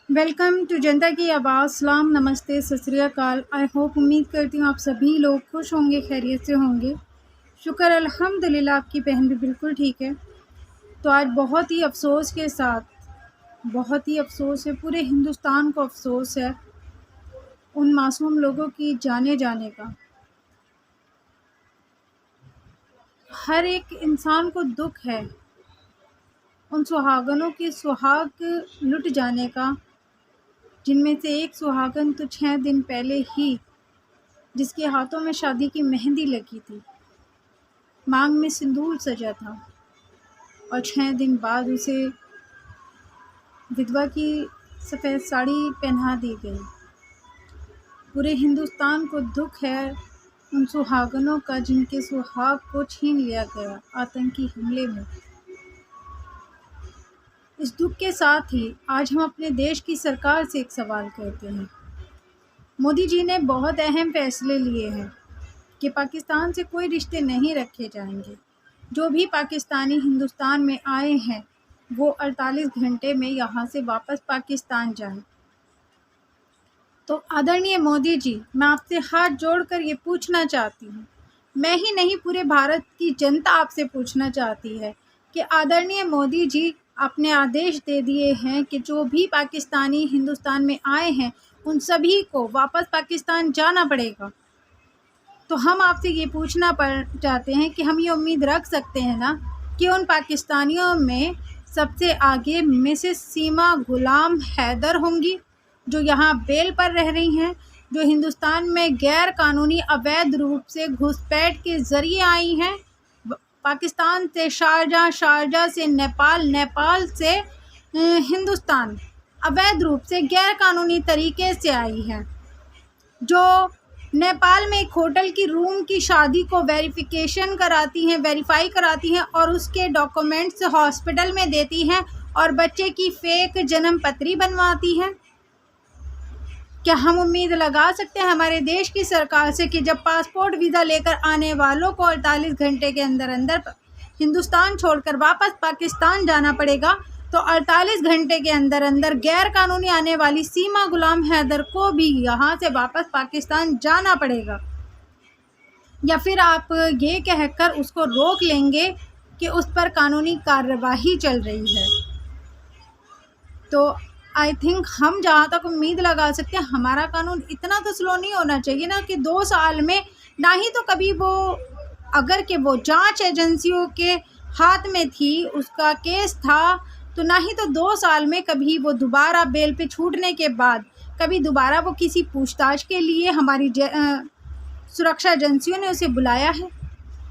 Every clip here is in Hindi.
वेलकम टू जनता की आवाज़। सलाम, नमस्ते, सत श्री अकाल। आई होप, उम्मीद करती हूँ आप सभी लोग खुश होंगे, खैरियत से होंगे। शुक्र अल्हम्दुलिल्लाह, आपकी बहन भी बिल्कुल ठीक है। तो आज बहुत ही अफ़सोस के साथ, बहुत ही अफ़सोस है, पूरे हिंदुस्तान को अफ़सोस है उन मासूम लोगों की जाने का। हर एक इंसान को दुःख है उन सुहागनों के सुहाग लुट जाने का, जिनमें से एक सुहागन तो 6 दिन पहले ही, जिसके हाथों में शादी की मेहंदी लगी थी, मांग में सिंदूर सजा था, और 6 दिन बाद उसे विधवा की सफ़ेद साड़ी पहना दी गई। पूरे हिंदुस्तान को दुख है उन सुहागनों का जिनके सुहाग को छीन लिया गया आतंकी हमले में। इस दुख के साथ ही आज हम अपने देश की सरकार से एक सवाल करते हैं। मोदी जी ने बहुत अहम फैसले लिए हैं कि पाकिस्तान से कोई रिश्ते नहीं रखे जाएंगे। जो भी पाकिस्तानी हिंदुस्तान में आए हैं वो 48 घंटे में यहाँ से वापस पाकिस्तान जाएं। तो आदरणीय मोदी जी, मैं आपसे हाथ जोड़कर ये पूछना चाहती हूँ, मैं ही नहीं पूरे भारत की जनता आपसे पूछना चाहती है कि आदरणीय मोदी जी, आपने आदेश दे दिए हैं कि जो भी पाकिस्तानी हिंदुस्तान में आए हैं उन सभी को वापस पाकिस्तान जाना पड़ेगा। तो हम आपसे ये पूछना चाहते हैं कि हम ये उम्मीद रख सकते हैं ना कि उन पाकिस्तानियों में सबसे आगे मिसेस सीमा गुलाम हैदर होंगी, जो यहाँ बेल पर रह रही हैं, जो हिंदुस्तान में गैर कानूनी अवैध रूप से घुसपैठ के ज़रिए आई हैं, पाकिस्तान से शारजाह, शारजाह से नेपाल, नेपाल से हिंदुस्तान अवैध रूप से गैर कानूनी तरीके से आई हैं, जो नेपाल में एक होटल की रूम की शादी को वेरिफिकेशन कराती हैं, वेरीफाई कराती हैं और उसके डॉक्यूमेंट्स हॉस्पिटल में देती हैं और बच्चे की फेक जन्म पत्री बनवाती हैं। क्या हम उम्मीद लगा सकते हैं हमारे देश की सरकार से कि जब पासपोर्ट वीज़ा लेकर आने वालों को 48 घंटे के अंदर अंदर हिंदुस्तान छोड़कर वापस पाकिस्तान जाना पड़ेगा, तो 48 घंटे के अंदर अंदर गैर कानूनी आने वाली सीमा गुलाम हैदर को भी यहाँ से वापस पाकिस्तान जाना पड़ेगा? या फिर आप ये कहकर उसको रोक लेंगे कि उस पर कानूनी कार्रवाई चल रही है? तो आई थिंक हम जहाँ तक उम्मीद लगा सकते हैं, हमारा कानून इतना तो स्लो नहीं होना चाहिए ना कि 2 साल में, ना ही तो कभी वो, अगर कि वो जांच एजेंसियों के हाथ में थी, उसका केस था, तो ना ही तो 2 साल में कभी वो दोबारा बेल पे छूटने के बाद कभी दोबारा वो किसी पूछताछ के लिए हमारी सुरक्षा एजेंसियों ने उसे बुलाया है,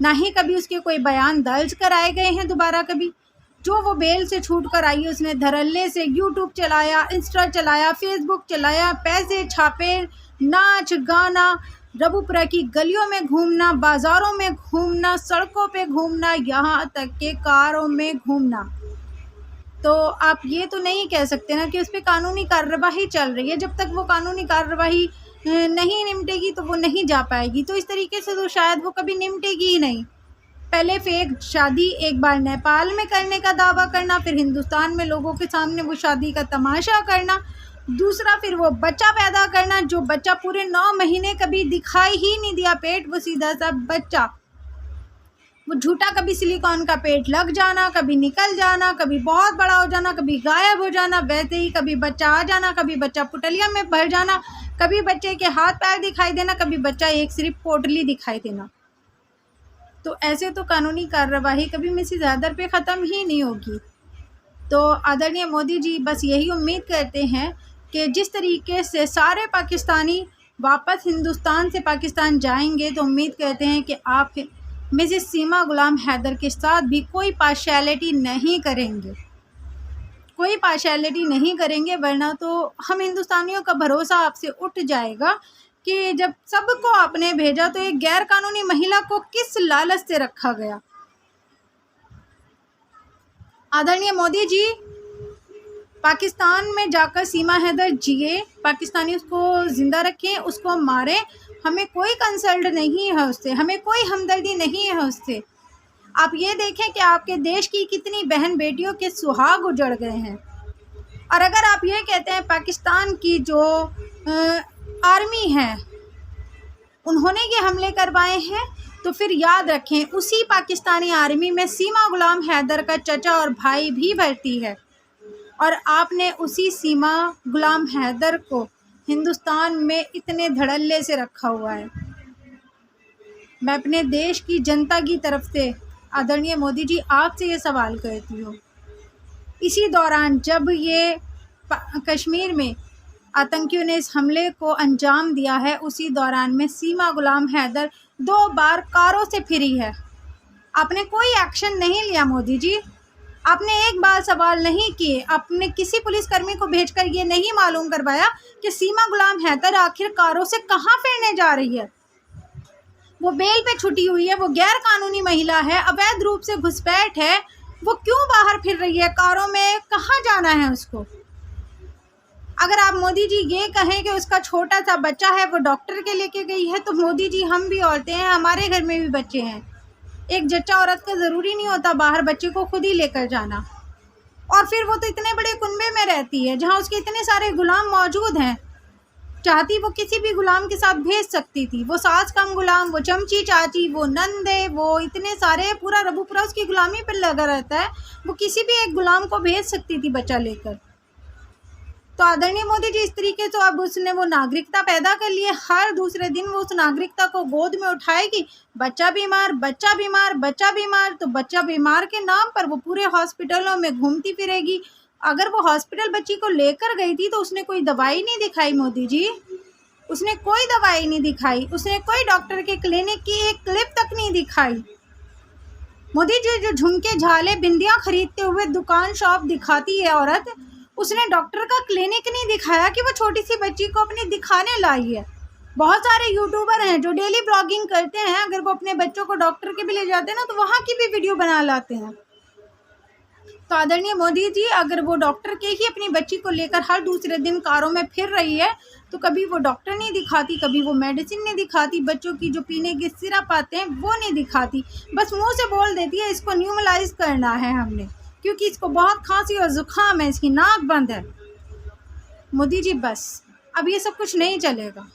ना ही कभी उसके कोई बयान दर्ज कराए गए हैं दोबारा कभी। जो वो बेल से छूट कर आई, उसने धड़ल्ले से यूट्यूब चलाया, इंस्टा चलाया, फेसबुक चलाया, पैसे छापे, नाच गाना, रबुपुरा की गलियों में घूमना, बाज़ारों में घूमना, सड़कों पे घूमना, यहाँ तक के कारों में घूमना। तो आप ये तो नहीं कह सकते ना कि उस पर कानूनी कार्रवाई चल रही है। जब तक वो कानूनी कार्रवाई नहीं निपटेगी तो वो नहीं जा पाएगी। तो इस तरीके से तो शायद वो कभी निपटेगी ही नहीं। पहले फेक शादी एक बार नेपाल में करने का दावा करना, फिर हिंदुस्तान में लोगों के सामने वो शादी का तमाशा करना, दूसरा फिर वो बच्चा पैदा करना, जो बच्चा पूरे 9 महीने कभी दिखाई ही नहीं दिया पेट, वो सीधा सा बच्चा, वो झूठा कभी सिलिकॉन का पेट लग जाना, कभी निकल जाना, कभी बहुत बड़ा हो जाना, कभी गायब हो जाना, वैसे ही कभी बच्चा आ जाना, कभी बच्चा पुटलिया में भर जाना, कभी बच्चे के हाथ पैर दिखाई देना, कभी बच्चा एक सिर्फ पोटली दिखाई देना। तो ऐसे तो कानूनी कार्रवाई कभी मिसेस हैदर पे ख़त्म ही नहीं होगी। तो आदरणीय मोदी जी, बस यही उम्मीद करते हैं कि जिस तरीके से सारे पाकिस्तानी वापस हिंदुस्तान से पाकिस्तान जाएंगे, तो उम्मीद करते हैं कि आप मिसेस सीमा गुलाम हैदर के साथ भी कोई पार्शियलिटी नहीं करेंगे, कोई पार्शियलिटी नहीं करेंगे, वरना तो हम हिंदुस्तानियों का भरोसा आपसे उठ जाएगा कि जब सबको आपने भेजा तो एक गैर कानूनी महिला को किस लालच से रखा गया। आदरणीय मोदी जी, पाकिस्तान में जाकर सीमा हैदर जिए, पाकिस्तानी उसको ज़िंदा रखें, उसको मारें, हमें कोई कंसल्ट नहीं है उससे, हमें कोई हमदर्दी नहीं है उससे। आप ये देखें कि आपके देश की कितनी बहन बेटियों के सुहाग उजड़ गए हैं। और अगर आप ये कहते हैं पाकिस्तान की जो आर्मी है उन्होंने ये हमले करवाए हैं, तो फिर याद रखें उसी पाकिस्तानी आर्मी में सीमा गुलाम हैदर का चचा और भाई भी भर्ती है, और आपने उसी सीमा गुलाम हैदर को हिंदुस्तान में इतने धड़ल्ले से रखा हुआ है। मैं अपने देश की जनता की तरफ से आदरणीय मोदी जी आपसे ये सवाल करती हूँ, इसी दौरान जब ये कश्मीर में आतंकियों ने इस हमले को अंजाम दिया है, उसी दौरान में सीमा गुलाम हैदर 2 बार कारों से फिरी है। आपने कोई एक्शन नहीं लिया मोदी जी, आपने एक बार सवाल नहीं किए, आपने किसी पुलिसकर्मी को भेजकर ये नहीं मालूम करवाया कि सीमा गुलाम हैदर आखिर कारों से कहाँ फिरने जा रही है। वो बेल पे छुटी हुई है, वो गैर कानूनी महिला है, अवैध रूप से घुसपैठ है, वो क्यों बाहर फिर रही है कारों में, कहाँ जाना है उसको। अगर आप मोदी जी ये कहें कि उसका छोटा सा बच्चा है वो डॉक्टर के लेके गई है, तो मोदी जी हम भी औरतें हैं, हमारे घर में भी बच्चे हैं। एक जच्चा औरत का ज़रूरी नहीं होता बाहर बच्चे को खुद ही लेकर जाना। और फिर वो तो इतने बड़े कुनबे में रहती है जहाँ उसके इतने सारे गुलाम मौजूद हैं, चाहती वो किसी भी गुलाम के साथ भेज सकती थी। वो सास कम गुलाम, वो चमची चाची, वो नंदे, वो इतने सारे पूरा रबूपुरा उसकी गुलामी पर लगा रहता है, वो किसी भी एक गुलाम को भेज सकती थी बच्चा लेकर। तो आदरणीय मोदी जी इस तरीके से अब उसने वो नागरिकता पैदा कर ली है, हर दूसरे दिन वो उस नागरिकता को गोद में उठाएगी, बच्चा बीमार, बच्चा बीमार, बच्चा बीमार, तो बच्चा बीमार के नाम पर वो पूरे हॉस्पिटलों में घूमती फिरेगी। अगर वो हॉस्पिटल बच्ची को लेकर गई थी तो उसने कोई दवाई नहीं दिखाई मोदी जी, उसने कोई दवाई नहीं दिखाई, उसने कोई डॉक्टर के क्लिनिक की एक क्लिप तक नहीं दिखाई। मोदी जी जो झुमके झाले बिंदियाँ खरीदते हुए दुकान शॉप दिखाती है औरत, उसने डॉक्टर का क्लिनिक नहीं दिखाया कि वो छोटी सी बच्ची को अपनी दिखाने लाई है। बहुत सारे यूट्यूबर हैं जो डेली ब्लॉगिंग करते हैं, अगर वो अपने बच्चों को डॉक्टर के भी ले जाते हैं ना तो वहाँ की भी वीडियो बना लाते हैं। तो आदरणीय मोदी जी अगर वो डॉक्टर के ही अपनी बच्ची को लेकर हर दूसरे दिन कारों में फिर रही है, तो कभी वो डॉक्टर नहीं दिखाती, कभी वो मेडिसिन नहीं दिखाती, बच्चों की जो पीने की सिरप आते हैं वो नहीं दिखाती, बस मुंह से बोल देती है इसको न्यूमलाइज करना है हमने, क्योंकि इसको बहुत खांसी और ज़ुकाम है, इसकी नाक बंद है। मोदी जी बस अब ये सब कुछ नहीं चलेगा,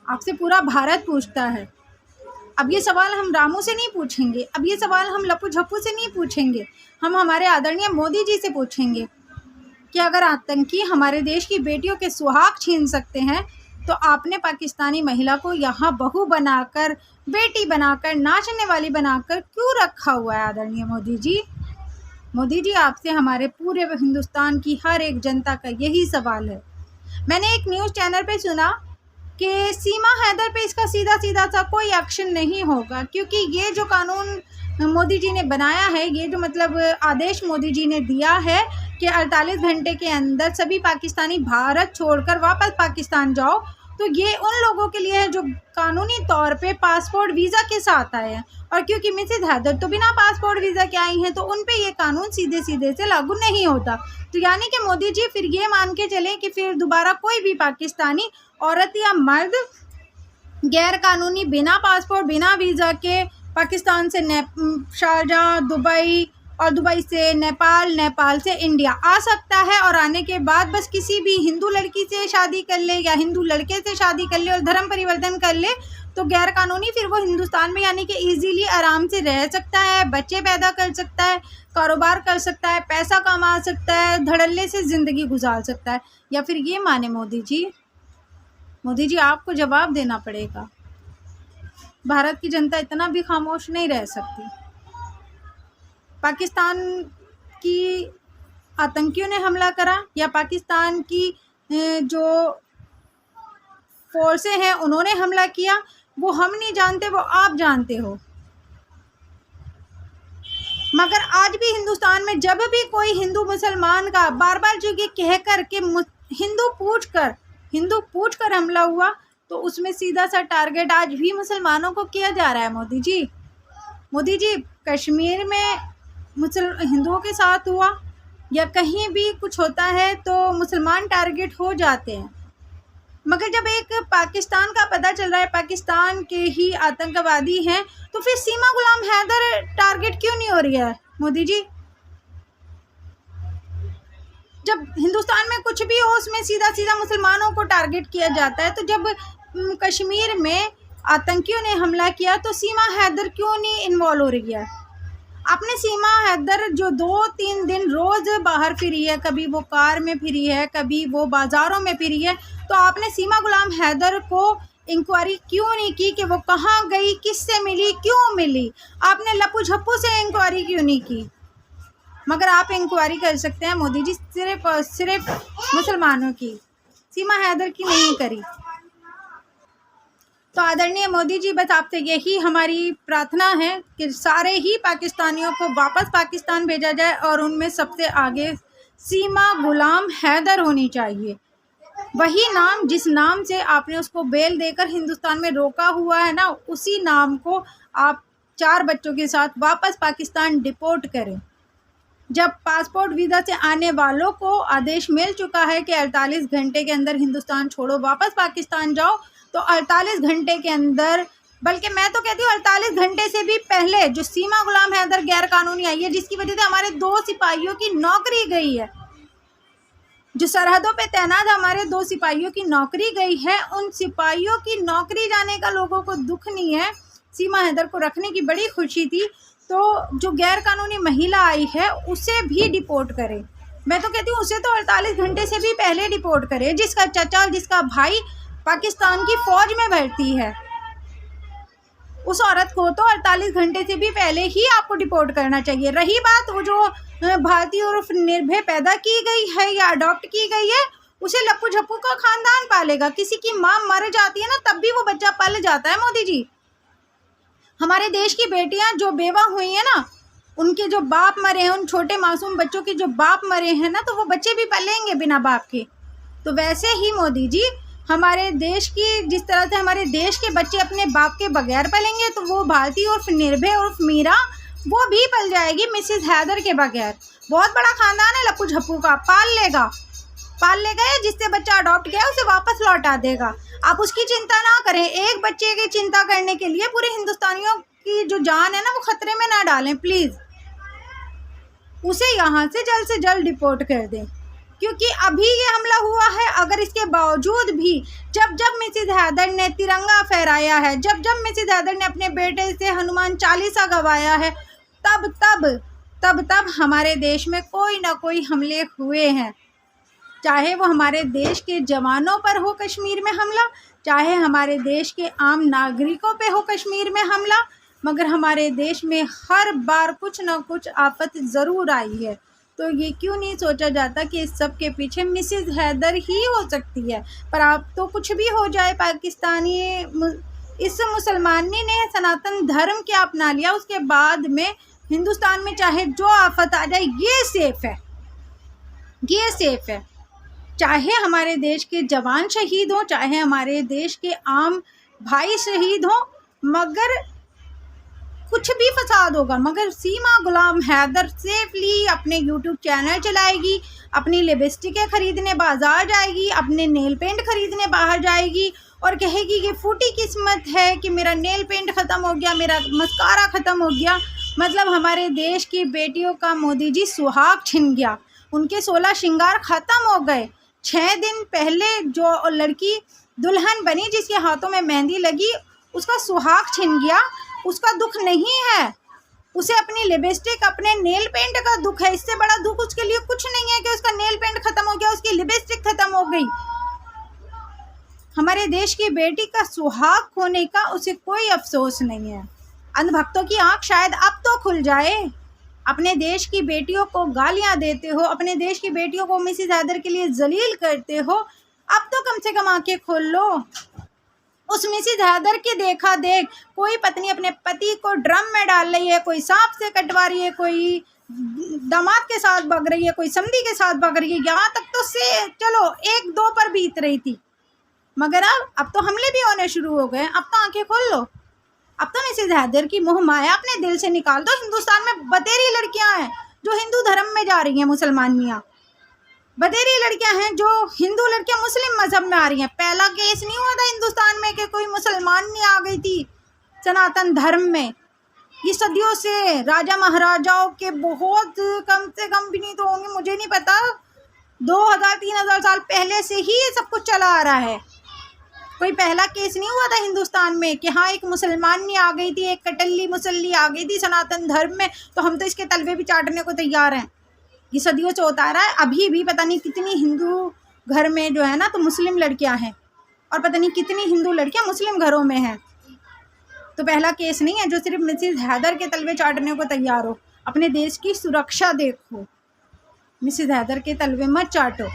आपसे पूरा भारत पूछता है। अब ये सवाल हम रामू से नहीं पूछेंगे, अब ये सवाल हम लप्पू झप्पू से नहीं पूछेंगे, हम हमारे आदरणीय मोदी जी से पूछेंगे कि अगर आतंकी हमारे देश की बेटियों के सुहाग छीन सकते हैं, तो आपने पाकिस्तानी महिला को यहाँ बहू बनाकर, बेटी बनाकर, नाचने वाली बनाकर क्यों रखा हुआ है आदरणीय मोदी जी। मोदी जी आपसे हमारे पूरे हिंदुस्तान की हर एक जनता का यही सवाल है। मैंने एक न्यूज़ चैनल पे सुना कि सीमा हैदर पे इसका सीधा सीधा सा कोई एक्शन नहीं होगा, क्योंकि ये जो कानून मोदी जी ने बनाया है, ये जो मतलब आदेश मोदी जी ने दिया है कि 48 घंटे के अंदर सभी पाकिस्तानी भारत छोड़कर वापस पाकिस्तान जाओ, तो ये उन लोगों के लिए है जो कानूनी तौर पे पासपोर्ट वीज़ा के साथ आए हैं, और क्योंकि मिसेज हैदर तो बिना पासपोर्ट वीज़ा के आई हैं, तो उन पे ये कानून सीधे सीधे से लागू नहीं होता। तो यानी कि मोदी जी फिर ये मान के चलें कि फिर दोबारा कोई भी पाकिस्तानी औरत या मर्द गैर कानूनी बिना पासपोर्ट बिना वीज़ा के पाकिस्तान से शारजाह, दुबई और दुबई से नेपाल, नेपाल से इंडिया आ सकता है, और आने के बाद बस किसी भी हिंदू लड़की से शादी कर ले या हिंदू लड़के से शादी कर ले और धर्म परिवर्तन कर ले, तो गैर कानूनी फिर वो हिंदुस्तान में यानी कि इजीली आराम से रह सकता है, बच्चे पैदा कर सकता है, कारोबार कर सकता है, पैसा कमा सकता है, धड़ल्ले से ज़िंदगी गुजार सकता है। या फिर ये माने मोदी जी आपको जवाब देना पड़ेगा। भारत की जनता इतना भी खामोश नहीं रह सकती। पाकिस्तान की आतंकियों ने हमला करा या पाकिस्तान की जो फोर्सें हैं उन्होंने हमला किया, वो हम नहीं जानते, वो आप जानते हो। मगर आज भी हिंदुस्तान में जब भी कोई हिंदू मुसलमान का बार बार जो ये कह कर के हिंदू पूछ कर हमला हुआ, तो उसमें सीधा सा टारगेट आज भी मुसलमानों को किया जा रहा है। मोदी जी कश्मीर में हिंदुओं के साथ हुआ या कहीं भी कुछ होता है तो मुसलमान टारगेट हो जाते हैं, मगर जब एक पाकिस्तान का पता चल रहा है पाकिस्तान के ही आतंकवादी हैं, तो फिर सीमा गुलाम हैदर टारगेट क्यों नहीं हो रही है मोदी जी। जब हिंदुस्तान में कुछ भी हो उसमें सीधा सीधा मुसलमानों को टारगेट किया जाता है। तो जब कश्मीर में आतंकियों ने हमला किया तो सीमा हैदर क्यों नहीं इन्वॉल्व हो रही है? आपने सीमा हैदर जो 2-3 दिन रोज़ बाहर फिरी है, कभी वो कार में फिरी है, कभी वो बाज़ारों में फिरी है, तो आपने सीमा गुलाम हैदर को इंक्वायरी क्यों नहीं की कि वो कहाँ गई, किससे मिली, क्यों मिली? आपने लप्पू झप्पू से इंक्वायरी क्यों नहीं की? मगर आप इंक्वायरी कर सकते हैं मोदी जी, सिर्फ और सिर्फ मुसलमानों की, सीमा हैदर की नहीं करी। तो आदरणीय मोदी जी, बस आपसे यही हमारी प्रार्थना है कि सारे ही पाकिस्तानियों को वापस पाकिस्तान भेजा जाए और उनमें सबसे आगे सीमा गुलाम हैदर होनी चाहिए। वही नाम जिस नाम से आपने उसको बेल देकर हिंदुस्तान में रोका हुआ है ना, उसी नाम को आप 4 बच्चों के साथ वापस पाकिस्तान डिपोर्ट करें। जब पासपोर्ट वीज़ा से आने वालों को आदेश मिल चुका है कि 48 घंटे के अंदर हिंदुस्तान छोड़ो, वापस पाकिस्तान जाओ, तो 48 घंटे के अंदर, बल्कि मैं तो कहती हूँ 48 घंटे से भी पहले, जो सीमा गुलाम हैदर गैर कानूनी आई है, जिसकी वजह से हमारे 2 सिपाहियों की नौकरी गई है, जो सरहदों पे तैनात हमारे 2 सिपाहियों की नौकरी गई है, उन सिपाहियों की नौकरी जाने का लोगों को दुख नहीं है। सीमा हैदर को रखने की बड़ी खुशी थी। तो जो गैर कानूनी महिला आई है उसे भी डिपोर्ट करें। मैं तो कहती हूँ उसे तो 48 घंटे से भी पहले डिपोर्ट करें। जिसका चचा, जिसका भाई पाकिस्तान की फ़ौज में भर्ती है, उस औरत को तो 48 घंटे से भी पहले ही आपको डिपोर्ट करना चाहिए। रही बात वो जो भारतीय उर्फ निर्भय पैदा की गई है या अडॉप्ट की गई है, उसे लप्पू झप्पू का खानदान पालेगा। किसी की माँ मर जाती है ना, तब भी वो बच्चा पल जाता है। मोदी जी, हमारे देश की बेटियां जो बेवा हुई हैं ना, उनके जो बाप मरे हैं, उन छोटे मासूम बच्चों के जो बाप मरे हैं ना, तो वो बच्चे भी पलेंगे बिना बाप के। तो वैसे ही मोदी जी, हमारे देश की, जिस तरह से हमारे देश के बच्चे अपने बाप के बगैर पलेंगे, तो वो भारती उर्फ निर्भय उर्फ मीरा, वो भी पल जाएगी मिसेस हैदर के बगैर। बहुत बड़ा खानदान है लप्पू झप्पू का, पाल लेगा या जिससे बच्चा अडॉप्ट किया उसे वापस लौटा देगा। आप उसकी चिंता ना करें। एक बच्चे की चिंता करने के लिए पूरे हिंदुस्तानियों की जो जान है ना, वो खतरे में ना डालें प्लीज़। उसे यहाँ से जल्द डिपोर्ट कर दें, क्योंकि अभी ये हमला हुआ है। अगर इसके बावजूद भी जब मिसेस हैदर ने तिरंगा फहराया है, जब मिसेस हैदर ने अपने बेटे से हनुमान चालीसा गवाया है, तब हमारे देश में कोई ना कोई हमले हुए हैं। चाहे वो हमारे देश के जवानों पर हो कश्मीर में हमला, चाहे हमारे देश के आम नागरिकों पे हो कश्मीर में हमला, मगर हमारे देश में हर बार कुछ ना कुछ आफत ज़रूर आई है। तो ये क्यों नहीं सोचा जाता कि इस सब के पीछे मिसेस हैदर ही हो सकती है? पर आप तो कुछ भी हो जाए, पाकिस्तानी इस मुसलमानी ने सनातन धर्म क्या अपना लिया, उसके बाद में हिंदुस्तान में चाहे जो आफत आ जाए, ये सेफ़ है। चाहे हमारे देश के जवान शहीद हों, चाहे हमारे देश के आम भाई शहीद हों, मगर कुछ भी फसाद होगा, मगर सीमा गुलाम हैदर सेफली अपने यूट्यूब चैनल चलाएगी, अपनी लिपस्टिकें खरीदने बाज़ार जाएगी, अपने नेल पेंट खरीदने बाहर जाएगी और कहेगी कि फूटी किस्मत है कि मेरा नेल पेंट ख़त्म हो गया, मेरा मस्कारा ख़त्म हो गया। मतलब हमारे देश की बेटियों का मोदी जी सुहाग छिन गया, उनके 16 श्रृंगार ख़त्म हो गए। 6 दिन पहले जो लड़की दुल्हन बनी, जिसके हाथों में मेहंदी लगी, उसका सुहाग छिन गया। उसका दुख नहीं है, उसे अपनी लिपस्टिक, अपने नेल पेंट का दुख है। इससे बड़ा दुख उसके लिए कुछ नहीं है कि उसका नेल पेंट ख़त्म हो गया, उसकी लिपस्टिक ख़त्म हो गई। हमारे देश की बेटी का सुहाग खोने का उसे कोई अफसोस नहीं है। अंधभक्तों की आँख शायद अब तो खुल जाए। अपने देश की बेटियों को गालियां देते हो, अपने देश की बेटियों को मिसेस हैदर के लिए जलील करते हो, अब तो कम से कम आंखें खोल लो। उस मिसेस हैदर के देखा देख कोई पत्नी अपने पति को ड्रम में डाल रही है, कोई सांप से कटवा रही है, कोई दामाद के साथ भाग रही है, कोई समधी के साथ भाग रही है। यहाँ तक तो से चलो 1-2 पर बीत रही थी, मगर अब तो हमले भी होने शुरू हो गए। अब तो आंखें खोल लो। अब तो मिसेस हैदर की मोह माया अपने दिल से निकाल दो। हिंदुस्तान में बतेरी लड़कियां हैं जो हिंदू धर्म में जा रही हैं, मुसलमानियाँ। बतेरी लड़कियां हैं जो हिंदू लड़कियां मुस्लिम मजहब में आ रही हैं। पहला केस नहीं हुआ था हिंदुस्तान में कि कोई मुसलमान नहीं आ गई थी सनातन धर्म में। ये सदियों से राजा महाराजाओं के बहुत, कम से कम भी नहीं तो होंगे, मुझे नहीं पता, 2000-3000 साल पहले से ही ये सब कुछ चला आ रहा है। कोई पहला केस नहीं हुआ था हिंदुस्तान में कि हाँ एक मुसलमानी आ गई थी, एक कटल्ली मुसल्ली आ गई थी सनातन धर्म में, तो हम तो इसके तलवे भी चाटने को तैयार हैं। ये सदियों से होता आ रहा है। अभी भी पता नहीं कितनी हिंदू घर में जो है ना तो मुस्लिम लड़कियां हैं, और पता नहीं कितनी हिंदू लड़कियां मुस्लिम घरों में हैं। तो पहला केस नहीं है जो सिर्फ मिसेज हैदर के तलवे चाटने को तैयार हो। अपने देश की सुरक्षा देखो, मिसेज हैदर के तलवे मत चाटो।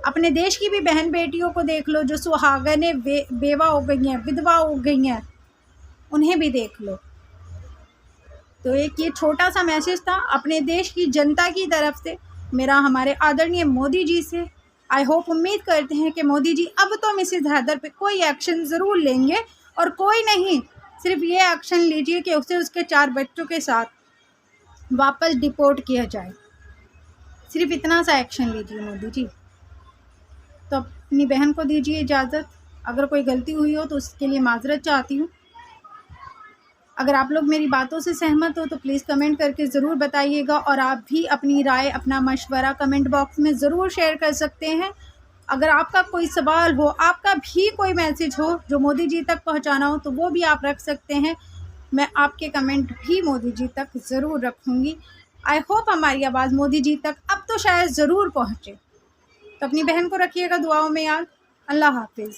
अपने देश की भी बहन बेटियों को देख लो जो सुहागने बेवा हो गई हैं, विधवा हो गई हैं, उन्हें भी देख लो। तो एक ये छोटा सा मैसेज था अपने देश की जनता की तरफ से मेरा हमारे आदरणीय मोदी जी से। आई होप, उम्मीद करते हैं कि मोदी जी अब तो मिसेज हैदर पे कोई एक्शन ज़रूर लेंगे, और कोई नहीं सिर्फ ये एक्शन लीजिए कि उसे उसके 4 बच्चों के साथ वापस डिपोर्ट किया जाए। सिर्फ इतना सा एक्शन लीजिए मोदी जी। तो अपनी बहन को दीजिए इजाज़त। अगर कोई गलती हुई हो तो उसके लिए माजरत चाहती हूँ। अगर आप लोग मेरी बातों से सहमत हो तो प्लीज़ कमेंट करके ज़रूर बताइएगा, और आप भी अपनी राय, अपना मशवरा कमेंट बॉक्स में ज़रूर शेयर कर सकते हैं। अगर आपका कोई सवाल हो, आपका भी कोई मैसेज हो जो मोदी जी तक पहुंचाना हो, तो वो भी आप रख सकते हैं। मैं आपके कमेंट भी मोदी जी तक ज़रूर रखूँगी। आई होप हमारी आवाज़ मोदी जी तक अब तो शायद ज़रूर पहुँचे। तो अपनी बहन को रखिएगा दुआओं में याद। अल्लाह हाफिज़।